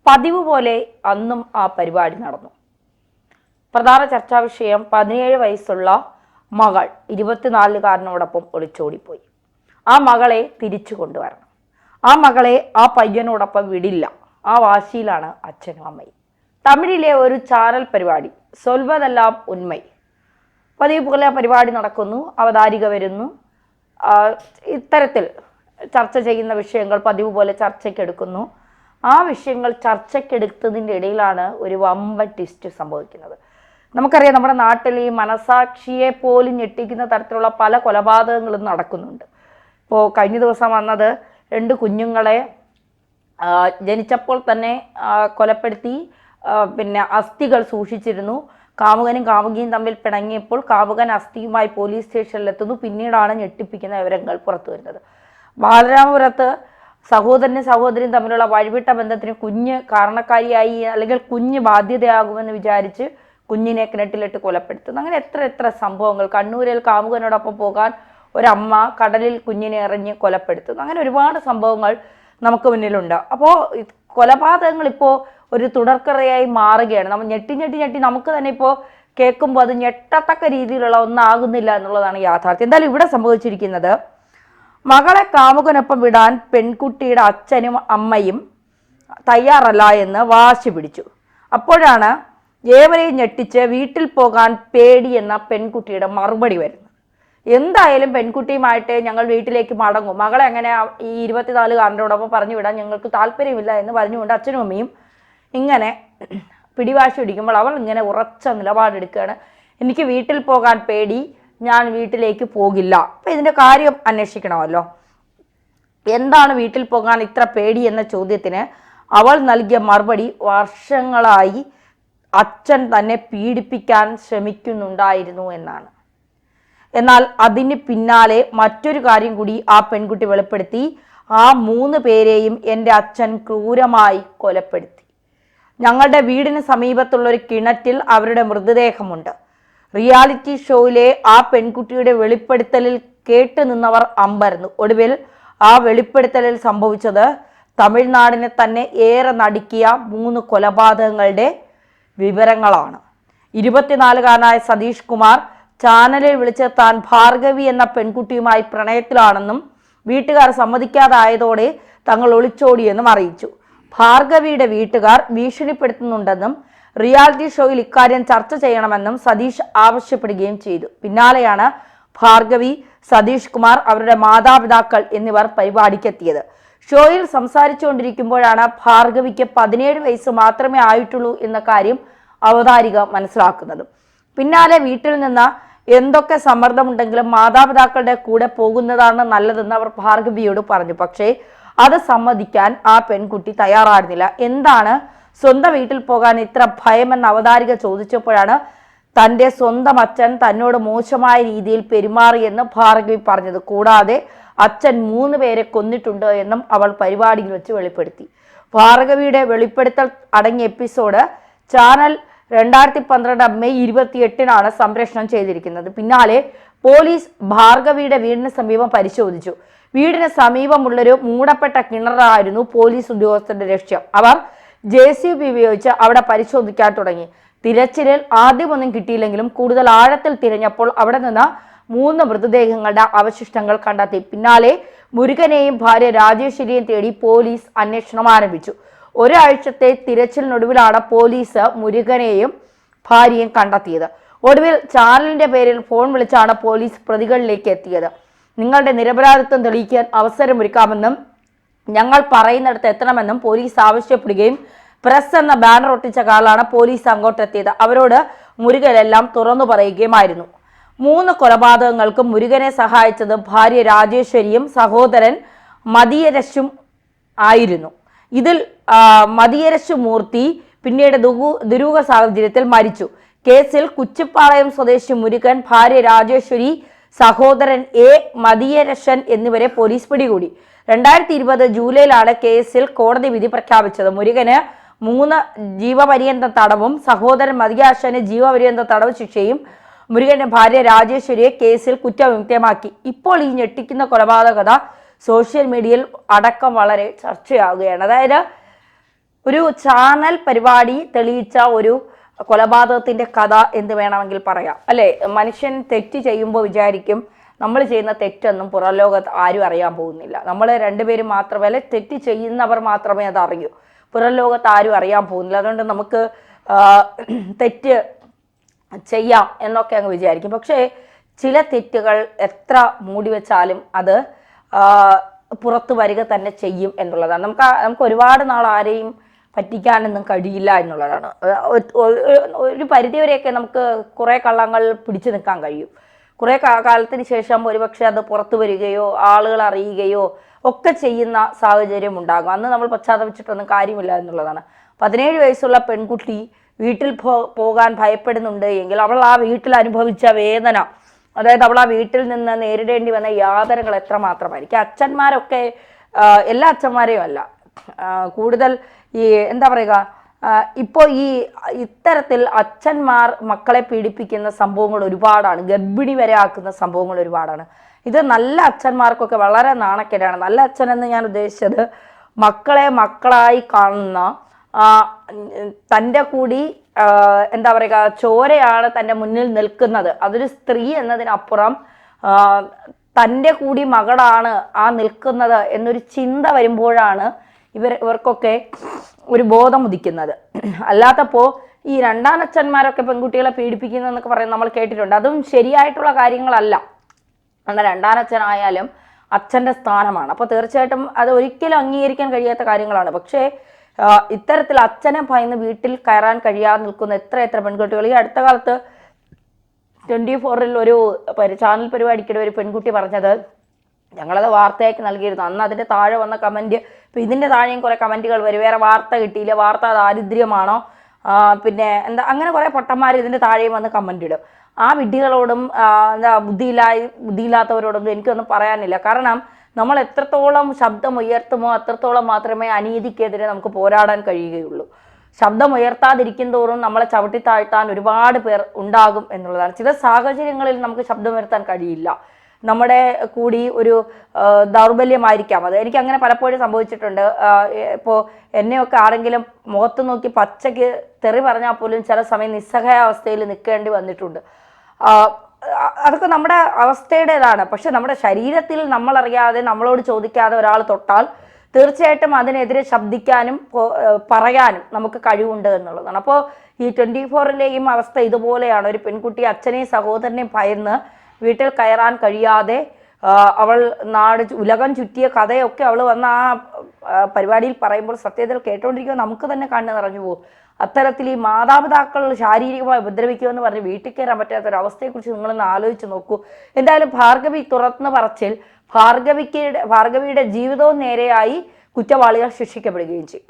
പതിവ് പോലെ അന്നും ആ പരിപാടി നടന്നു. പ്രധാന ചർച്ചാ വിഷയം 17 വയസ്സുള്ള മകൾ 24കാരനോടൊപ്പം ഒളിച്ചോടിപ്പോയി. ആ മകളെ തിരിച്ചു കൊണ്ടുവരണം. ആ മകളെ ആ പയ്യനോടൊപ്പം വിടില്ല. ആ വാശിയിലാണ് അച്ഛനും അമ്മയും. തമിഴിലെ ഒരു ചാനൽ പരിപാടി സൊൽവതെല്ലാം ഉന്മൈ. പതിവ് പോലെ പരിപാടി നടക്കുന്നു, അവതാരിക വരുന്നു, ഇത്തരത്തിൽ ചർച്ച ചെയ്യുന്ന വിഷയങ്ങൾ പതിവ് പോലെ ചർച്ചയ്ക്കെടുക്കുന്നു. ആ വിഷയങ്ങൾ ചർച്ചയ്ക്കെടുത്തതിൻ്റെ ഇടയിലാണ് ഒരു വമ്പൻ ട്വിസ്റ്റ് സംഭവിക്കുന്നത്. നമുക്കറിയാം, നമ്മുടെ നാട്ടിൽ ഈ മനസാക്ഷിയെ പോലും ഞെട്ടിക്കുന്ന തരത്തിലുള്ള പല കൊലപാതകങ്ങളും നടക്കുന്നുണ്ട്. ഇപ്പോൾ കഴിഞ്ഞ ദിവസം വന്നത് 2 കുഞ്ഞുങ്ങളെ ജനിച്ചപ്പോൾ തന്നെ കൊലപ്പെടുത്തി അസ്ഥികൾ സൂക്ഷിച്ചിരുന്നു. കാമുകനും കാമുകിയും തമ്മിൽ പിണങ്ങിയപ്പോൾ കാമുകൻ അസ്ഥിയുമായി പോലീസ് സ്റ്റേഷനിലെത്തുന്നു. പിന്നീടാണ് ഞെട്ടിപ്പിക്കുന്ന വിവരങ്ങൾ പുറത്തു വരുന്നത്. ബാലരാമപുരത്ത് സഹോദരനും സഹോദരിയും തമ്മിലുള്ള വഴിവിട്ട ബന്ധത്തിന് കുഞ്ഞ് കാരണക്കാരിയായി, അല്ലെങ്കിൽ കുഞ്ഞ് ബാധ്യതയാകുമെന്ന് വിചാരിച്ച് കുഞ്ഞിനെ കിണറ്റിലിട്ട് കൊലപ്പെടുത്തുന്നു. അങ്ങനെ എത്ര സംഭവങ്ങൾ. കണ്ണൂരിൽ കാമുകനോടൊപ്പം പോകാൻ ഒരമ്മ കടലിൽ കുഞ്ഞിനെ എറിഞ്ഞ് കൊലപ്പെടുത്തുന്നു. അങ്ങനെ ഒരുപാട് സംഭവങ്ങൾ നമുക്ക് മുന്നിലുണ്ട്. അപ്പോൾ കൊലപാതകങ്ങൾ ഇപ്പോൾ ഒരു തുടർക്കഥയായി മാറുകയാണ്. നമ്മൾ ഞെട്ടി നമുക്ക് തന്നെ ഇപ്പോൾ കേൾക്കുമ്പോൾ അത് ഞെട്ടത്തക്ക രീതിയിലുള്ള ഒന്നാകുന്നില്ല എന്നുള്ളതാണ് യാഥാർത്ഥ്യം. എന്തായാലും ഇവിടെ സംഭവിച്ചിരിക്കുന്നത്, മകളെ കാമുകനൊപ്പം വിടാൻ പെൺകുട്ടിയുടെ അച്ഛനും അമ്മയും തയ്യാറല്ല എന്ന് വാശി പിടിച്ചു. അപ്പോഴാണ് ഏവരെയും ഞെട്ടിച്ച് വീട്ടിൽ പോകാൻ പേടി എന്ന പെൺകുട്ടിയുടെ മറുപടി വരുന്നത്. എന്തായാലും പെൺകുട്ടിയുമായിട്ട് ഞങ്ങൾ വീട്ടിലേക്ക് മടങ്ങും, മകളെ അങ്ങനെ ഈ 24കാരനോടൊപ്പം പറഞ്ഞു വിടാൻ ഞങ്ങൾക്ക് താല്പര്യമില്ല എന്ന് പറഞ്ഞുകൊണ്ട് അച്ഛനും അമ്മയും ഇങ്ങനെ പിടിവാശി പിടിക്കുമ്പോൾ അവൾ ഇങ്ങനെ ഉറച്ച നിലപാടെടുക്കുകയാണ്. എനിക്ക് വീട്ടിൽ പോകാൻ പേടി, ഞാൻ വീട്ടിലേക്ക് പോകില്ല. അപ്പം ഇതിൻ്റെ കാര്യം അന്വേഷിക്കണമല്ലോ. എന്താണ് വീട്ടിൽ പോകാൻ ഇത്ര പേടി എന്ന ചോദ്യത്തിന് അവൾ നൽകിയ മറുപടി, വർഷങ്ങളായി അച്ഛൻ തന്നെ പീഡിപ്പിക്കാൻ ശ്രമിക്കുന്നുണ്ടായിരുന്നു എന്നാണ്. എന്നാൽ അതിന് പിന്നാലെ മറ്റൊരു കാര്യം കൂടി ആ പെൺകുട്ടി വെളിപ്പെടുത്തി. ആ 3 പേരെയും എൻ്റെ അച്ഛൻ ക്രൂരമായി കൊലപ്പെടുത്തി. ഞങ്ങളുടെ വീടിന് സമീപത്തുള്ള ഒരു കിണറ്റിൽ അവരുടെ മൃതദേഹമുണ്ട്. റിയാലിറ്റി ഷോയിലെ ആ പെൺകുട്ടിയുടെ വെളിപ്പെടുത്തലിൽ കേട്ടു നിന്നവർ അമ്പരന്നു. ഒടുവിൽ ആ വെളിപ്പെടുത്തലിൽ സംഭവിച്ചത് തമിഴ്നാടിനെ തന്നെ ഏറെ നടുക്കിയ 3 കൊലപാതകങ്ങളുടെ വിവരങ്ങളാണ്. 24കാരനായ സതീഷ് കുമാർ ചാനലിൽ വിളിച്ച് താൻ ഭാർഗവി എന്ന പെൺകുട്ടിയുമായി പ്രണയത്തിലാണെന്നും വീട്ടുകാർ സമ്മതിക്കാതായതോടെ തങ്ങൾ ഒളിച്ചോടിയെന്നും അറിയിച്ചു. ഭാർഗവിയുടെ വീട്ടുകാർ ഭീഷണിപ്പെടുത്തുന്നുണ്ടെന്നും റിയാലിറ്റി ഷോയിൽ ഇക്കാര്യം ചർച്ച ചെയ്യണമെന്നും സതീഷ് ആവശ്യപ്പെടുകയും ചെയ്തു. പിന്നാലെയാണ് ഭാർഗവി, സതീഷ് കുമാർ, അവരുടെ മാതാപിതാക്കൾ എന്നിവർ പരിപാടിക്കെത്തിയത്. ഷോയിൽ സംസാരിച്ചുകൊണ്ടിരിക്കുമ്പോഴാണ് ഭാർഗവിക്ക് 17 വയസ്സ് മാത്രമേ ആയിട്ടുള്ളൂ എന്ന കാര്യം അവതാരിക മനസ്സിലാക്കുന്നത്. പിന്നാലെ വീട്ടിൽ നിന്ന് എന്തൊക്കെ സമ്മർദ്ദമുണ്ടെങ്കിലും മാതാപിതാക്കളുടെ കൂടെ പോകുന്നതാണ് നല്ലതെന്ന് അവർ ഭാർഗവിയോട് പറഞ്ഞു. പക്ഷേ അത് സമ്മതിക്കാൻ ആ പെൺകുട്ടി തയ്യാറായിരുന്നില്ല. എന്താണ് സ്വന്തം വീട്ടിൽ പോകാൻ ഇത്ര ഭയമെന്ന് അവതാരിക ചോദിച്ചപ്പോഴാണ് തൻ്റെ സ്വന്തം അച്ഛൻ തന്നോട് മോശമായ രീതിയിൽ പെരുമാറിയെന്ന് ഭാർഗവി പറഞ്ഞത്. കൂടാതെ അച്ഛൻ 3 പേരെ കൊന്നിട്ടുണ്ട് എന്നും അവൾ പരിപാടിയിൽ വെച്ച് വെളിപ്പെടുത്തി. ഭാർഗവിയുടെ വെളിപ്പെടുത്തൽ അടങ്ങിയ എപ്പിസോഡ് ചാനൽ 2012 മെയ് 28 സംപ്രേഷണം ചെയ്തിരിക്കുന്നത്. പിന്നാലെ പോലീസ് ഭാർഗവിയുടെ വീടിന് സമീപം പരിശോധിച്ചു. വീടിന് സമീപമുള്ളൊരു മൂടപ്പെട്ട കിണറായിരുന്നു പോലീസ് ഉദ്യോഗസ്ഥരുടെ ലക്ഷ്യം. അവർ JCB ഉപയോഗിച്ച് അവിടെ പരിശോധിക്കാൻ തുടങ്ങി. തിരച്ചിലിൽ ആദ്യമൊന്നും കിട്ടിയില്ലെങ്കിലും കൂടുതൽ ആഴത്തിൽ തിരഞ്ഞപ്പോൾ അവിടെ നിന്ന് 3 മൃതദേഹങ്ങളുടെ അവശിഷ്ടങ്ങൾ കണ്ടെത്തി. പിന്നാലെ മുരുകനെയും ഭാര്യ രാജേശ്വരിയെയും തേടി പോലീസ് അന്വേഷണം ആരംഭിച്ചു. ഒരാഴ്ചത്തെ തിരച്ചിലിനൊടുവിലാണ് പോലീസ് മുരുകനെയും ഭാര്യയും കണ്ടെത്തിയത്. ഒടുവിൽ ചാനലിന്റെ പേരിൽ ഫോൺ വിളിച്ചാണ് പോലീസ് പ്രതികളിലേക്ക് എത്തിയത്. നിങ്ങളുടെ നിരപരാധിത്വം തെളിയിക്കാൻ അവസരമൊരുക്കാമെന്നും ഞങ്ങൾ പറയുന്നിടത്ത് എത്തണമെന്നും പോലീസ് ആവശ്യപ്പെടുകയും പ്രസ് എന്ന ബാനർ ഒട്ടിച്ച കാലാണ് പോലീസ് അങ്ങോട്ടെത്തിയത്. അവരോട് മുരുകനെല്ലാം തുറന്നു പറയുകയുമായിരുന്നു. 3 കൊലപാതകങ്ങൾക്കും മുരുകനെ സഹായിച്ചത് ഭാര്യ രാജേശ്വരിയും സഹോദരൻ മതിയരശും ആയിരുന്നു. ഇതിൽ മതിയരശു മൂർത്തി പിന്നീട് ദുരൂഹ സാഹചര്യത്തിൽ മരിച്ചു. കേസിൽ കുച്ചിപ്പാളയം സ്വദേശി മുരുകൻ, ഭാര്യ രാജേശ്വരി, സഹോദരൻ A മതിയരശൻ എന്നിവരെ പോലീസ് പിടികൂടി. 2020 ജൂലൈയിലാണ് കേസിൽ കോടതി വിധി പ്രഖ്യാപിച്ചത്. മുരുകന് 3 ജീവപര്യന്തം തടവും സഹോദരൻ മതിയാശന് ജീവപര്യന്ത തടവ് ശിക്ഷയും മുരുകന്റെ ഭാര്യ രാജേശ്വരിയെ കേസിൽ കുറ്റവിമുക്തമാക്കി. ഇപ്പോൾ ഈ ഞെട്ടിക്കുന്ന കൊലപാതക കഥ സോഷ്യൽ മീഡിയയിൽ അടക്കം വളരെ ചർച്ചയാവുകയാണ്. അതായത് ഒരു ചാനൽ പരിപാടി തെളിയിച്ച ഒരു കൊലപാതകത്തിന്റെ കഥ എന്ന് വേണമെങ്കിൽ പറയാം അല്ലെ. മനുഷ്യൻ തെറ്റ് ചെയ്യുമ്പോൾ വിചാരിക്കും നമ്മൾ ചെയ്യുന്ന തെറ്റൊന്നും പുറം ലോകത്ത് ആരും അറിയാൻ പോകുന്നില്ല, നമ്മൾ രണ്ടുപേരും മാത്രമല്ല, തെറ്റ് ചെയ്യുന്നവർ മാത്രമേ അത് അറിയൂ, പുറം ലോകത്ത് ആരും അറിയാൻ പോകുന്നില്ല, അതുകൊണ്ട് നമുക്ക് തെറ്റ് ചെയ്യാം എന്നൊക്കെ അങ്ങ് വിചാരിക്കും. പക്ഷേ ചില തെറ്റുകൾ എത്ര മൂടി വെച്ചാലും അത് പുറത്തു വരിക തന്നെ ചെയ്യും എന്നുള്ളതാണ്. നമുക്ക് ഒരുപാട് നാൾ ആരെയും പറ്റിക്കാനൊന്നും കഴിയില്ല എന്നുള്ളതാണ്. ഒരു പരിധിവരെയൊക്കെ നമുക്ക് കുറേ കള്ളങ്ങൾ പിടിച്ചു നിൽക്കാൻ കഴിയും. കുറേ കാലത്തിന് ശേഷം ഒരുപക്ഷെ അത് പുറത്തു വരികയോ ആളുകൾ അറിയുകയോ ഒക്കെ ചെയ്യുന്ന സാഹചര്യം ഉണ്ടാകും. അന്ന് നമ്മൾ പശ്ചാത്തപിച്ചിട്ടൊന്നും കാര്യമില്ല എന്നുള്ളതാണ്. 17 വയസ്സുള്ള പെൺകുട്ടി വീട്ടിൽ പോകാൻ ഭയപ്പെടുന്നുണ്ട് എങ്കിൽ അവൾ ആ വീട്ടിൽ അനുഭവിച്ച വേദന, അതായത് അവൾ ആ വീട്ടിൽ നിന്ന് നേരിടേണ്ടി വന്ന യാതനകൾ എത്രമാത്രമായിരിക്കും. അച്ഛന്മാരൊക്കെ, എല്ലാ അച്ഛന്മാരെയും അല്ല, കൂടുതൽ ഈ എന്താ പറയുക, ഇപ്പോൾ ഈ ഇത്തരത്തിൽ അച്ഛന്മാർ മക്കളെ പീഡിപ്പിക്കുന്ന സംഭവങ്ങൾ ഒരുപാടാണ്, ഗർഭിണി വരെ ആക്കുന്ന സംഭവങ്ങൾ ഒരുപാടാണ്. ഇത് നല്ല അച്ഛന്മാർക്കൊക്കെ വളരെ നാണക്കേടാണ്. നല്ല അച്ഛനെന്ന് ഞാൻ ഉദ്ദേശിച്ചത് മക്കളെ മക്കളായി കാണുന്ന, തൻ്റെ കൂടി എന്താ പറയുക, ചോരയാണ് തൻ്റെ മുന്നിൽ നിൽക്കുന്നത്, അതൊരു സ്ത്രീ എന്നതിനപ്പുറം തൻ്റെ കൂടി മകളാണ് ആ നിൽക്കുന്നത് എന്നൊരു ചിന്ത വരുമ്പോഴാണ് ഇവർക്കൊക്കെ ഒരു ബോധം ഉദിക്കുന്നത്. അല്ലാത്തപ്പോൾ ഈ രണ്ടാനച്ഛന്മാരൊക്കെ പെൺകുട്ടികളെ പീഡിപ്പിക്കുന്നു എന്നൊക്കെ പറയുന്നത് നമ്മൾ കേട്ടിട്ടുണ്ട്. അതും ശരിയായിട്ടുള്ള കാര്യങ്ങളല്ല. എന്നാൽ രണ്ടാനച്ഛനായാലും അച്ഛൻ്റെ സ്ഥാനമാണ്. അപ്പോൾ തീർച്ചയായിട്ടും അത് ഒരിക്കലും അംഗീകരിക്കാൻ കഴിയാത്ത കാര്യങ്ങളാണ്. പക്ഷേ ഇത്തരത്തിൽ അച്ഛനെ ഭയന്ന് വീട്ടിൽ കയറാൻ കഴിയാതെ നിൽക്കുന്ന എത്ര പെൺകുട്ടികൾ. ഈ അടുത്ത കാലത്ത് 24-ൽ ഒരു ചാനൽ പരിപാടിക്കിടെ ഒരു പെൺകുട്ടി പറഞ്ഞത്, ഞങ്ങളത് വാർത്തയാക്കി നൽകിയിരുന്നു, അന്ന് അതിൻ്റെ താഴെ വന്ന കമൻറ്റ്, ഇപ്പം ഇതിൻ്റെ താഴെയും കുറേ കമൻറ്റുകൾ വരും, വേറെ വാർത്ത കിട്ടിയില്ല, വാർത്ത ദാരിദ്ര്യമാണോ, പിന്നെ എന്താ, അങ്ങനെ കുറേ പൊട്ടന്മാർ ഇതിൻ്റെ താഴെയും വന്ന് കമൻ്റ് ഇടും. ആ വിഡ്ഢികളോടും എന്താ ബുദ്ധിയില്ലാത്തവരോടൊന്നും എനിക്കൊന്നും പറയാനില്ല. കാരണം നമ്മൾ എത്രത്തോളം ശബ്ദം ഉയർത്തുമോ അത്രത്തോളം മാത്രമേ അനീതിക്കെതിരെ നമുക്ക് പോരാടാൻ കഴിയുകയുള്ളൂ. ശബ്ദം ഉയർത്താതിരിക്കും തോറും നമ്മളെ ചവിട്ടി താഴ്ത്താൻ ഒരുപാട് പേർ ഉണ്ടാകും എന്നുള്ളതാണ്. ചില സാഹചര്യങ്ങളിൽ നമുക്ക് ശബ്ദമുയർത്താൻ കഴിയില്ല, നമ്മുടെ കൂടി ഒരു ദൗർബല്യമായിരിക്കാം അത്. എനിക്ക് അങ്ങനെ പലപ്പോഴും സംഭവിച്ചിട്ടുണ്ട്. ഇപ്പോൾ എന്നെയൊക്കെ ആരെങ്കിലും മുഖത്ത് നോക്കി പച്ചയ്ക്ക് തെറി പറഞ്ഞാൽ പോലും ചില സമയം നിസ്സഹായാവസ്ഥയിൽ നിൽക്കേണ്ടി വന്നിട്ടുണ്ട്. അതൊക്കെ നമ്മുടെ അവസ്ഥയുടേതാണ്. പക്ഷെ നമ്മുടെ ശരീരത്തിൽ നമ്മളറിയാതെ, നമ്മളോട് ചോദിക്കാതെ ഒരാൾ തൊട്ടാൽ തീർച്ചയായിട്ടും അതിനെതിരെ ശബ്ദിക്കാനും പറയാനും നമുക്ക് കഴിവുണ്ട് എന്നുള്ളതാണ്. അപ്പോൾ ഈ 24-ലെയും അവസ്ഥ ഇതുപോലെയാണ്. ഒരു പെൺകുട്ടി അച്ഛനെയും സഹോദരനെയും ഭയന്ന് വീട്ടിൽ കയറാൻ കഴിയാതെ അവൾ ഉലകം ചുറ്റിയ കഥയൊക്കെ അവൾ വന്ന ആ പരിപാടിയിൽ പറയുമ്പോൾ സത്യത്തിൽ കേട്ടുകൊണ്ടിരിക്കുമ്പോൾ നമുക്ക് തന്നെ കണ്ണ് നിറഞ്ഞു പോകും. അത്തരത്തിൽ ഈ മാതാപിതാക്കൾ ശാരീരികമായി ഉപദ്രവിക്കുമെന്ന് പറഞ്ഞ് വീട്ടിൽ കയറാൻ പറ്റാത്തൊരവസ്ഥയെക്കുറിച്ച് നിങ്ങളൊന്ന് ആലോചിച്ച് നോക്കൂ. എന്തായാലും ഭാർഗവി തുറന്ന് പറച്ചിൽ ഭാർഗവിയുടെ ജീവിതവും നേരെയായി കുറ്റവാളികൾ ശിക്ഷിക്കപ്പെടുകയും ചെയ്യും.